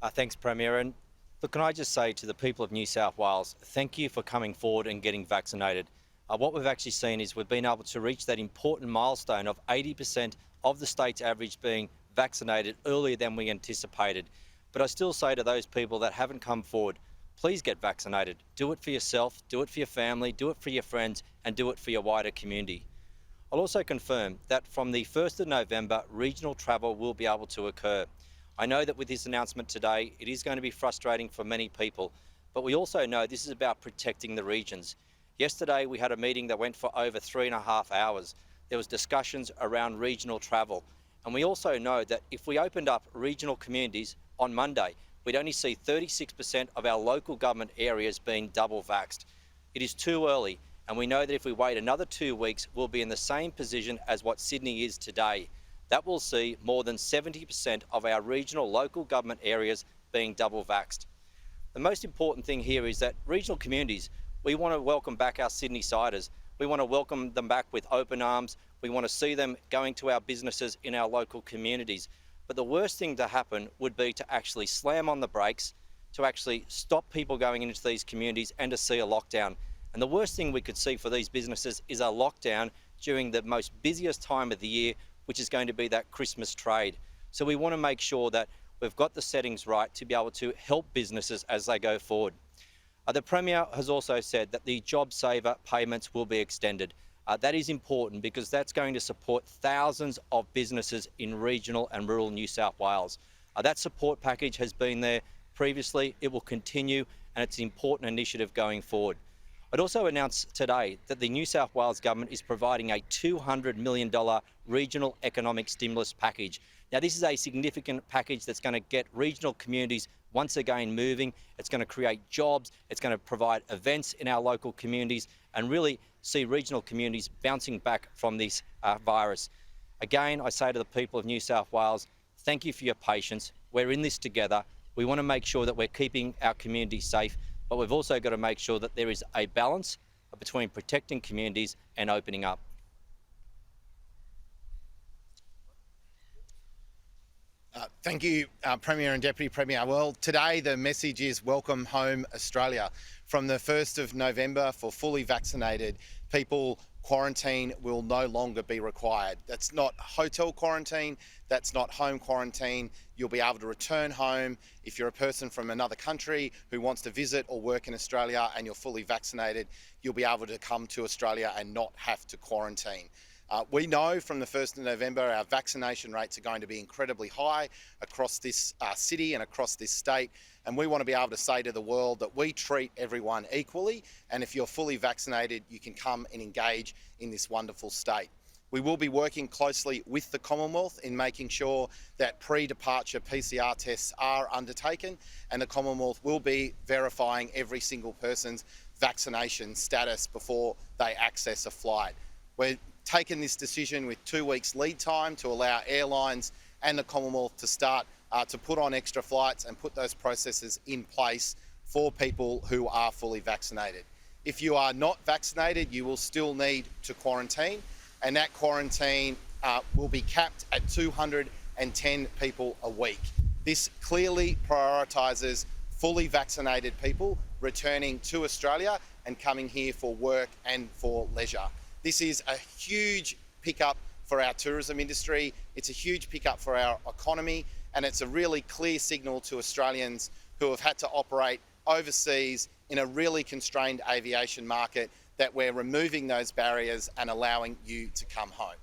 Thanks, Premier. And look, can I just say to the people of New South Wales, thank you for coming forward and getting vaccinated. What we've actually seen is we've been able to reach that important milestone of 80% of the state's average being vaccinated earlier than we anticipated. But I still say to those people that haven't come forward, please get vaccinated. Do it for yourself, do it for your family, do it for your friends, and do it for your wider community. I'll also confirm that from the 1st of November, regional travel will be able to occur. I know that with this announcement today, it is going to be frustrating for many people, but we also know this is about protecting the regions. Yesterday, we had a meeting that went for over 3.5 hours. There was discussions around regional travel. And we also know that if we opened up regional communities on Monday, we'd only see 36% of our local government areas being double vaxxed. It is too early. And we know that if we wait another 2 weeks, we'll be in the same position as what Sydney is today. That will see more than 70% of our regional local government areas being double vaxxed. The most important thing here is that regional communities, we want to welcome back our Sydney-siders. We want to welcome them back with open arms. We want to see them going to our businesses in our local communities. But the worst thing to happen would be to actually slam on the brakes, to actually stop people going into these communities and to see a lockdown. And the worst thing we could see for these businesses is a lockdown during the most busiest time of the year, which is going to be that Christmas trade. So we want to make sure that we've got the settings right to be able to help businesses as they go forward. The Premier has also said that the JobSaver payments will be extended. That is important because that's going to support thousands of businesses in regional and rural New South Wales. That support package has been there previously, it will continue, and it's an important initiative going forward. I'd also announced today that the New South Wales Government is providing a $200 million regional economic stimulus package. Now, this is a significant package that's going to get regional communities once again moving. It's going to create jobs, it's going to provide events in our local communities and really see regional communities bouncing back from this virus. Again, I say to the people of New South Wales, thank you for your patience. We're in this together. We want to make sure that we're keeping our communities safe, but we've also got to make sure that there is a balance between protecting communities and opening up. Thank you, Premier and Deputy Premier. Well, today the message is Welcome Home Australia. From the 1st of November, for fully vaccinated people, quarantine will no longer be required. That's not hotel quarantine, that's not home quarantine. You'll be able to return home. If you're a person from another country who wants to visit or work in Australia and you're fully vaccinated, you'll be able to come to Australia and not have to quarantine. We know from the 1st of November our vaccination rates are going to be incredibly high across this city and across this state, and we want to be able to say to the world that we treat everyone equally, and if you're fully vaccinated you can come and engage in this wonderful state. We will be working closely with the Commonwealth in making sure that pre-departure PCR tests are undertaken, and the Commonwealth will be verifying every single person's vaccination status before they access a flight. We're taken this decision with 2 weeks lead time to allow airlines and the Commonwealth to start to put on extra flights and put those processes in place for people who are fully vaccinated. If you are not vaccinated, you will still need to quarantine, and that quarantine will be capped at 210 people a week. This clearly prioritises fully vaccinated people returning to Australia and coming here for work and for leisure. This is a huge pickup for our tourism industry, it's a huge pickup for our economy, and it's a really clear signal to Australians who have had to operate overseas in a really constrained aviation market that we're removing those barriers and allowing you to come home.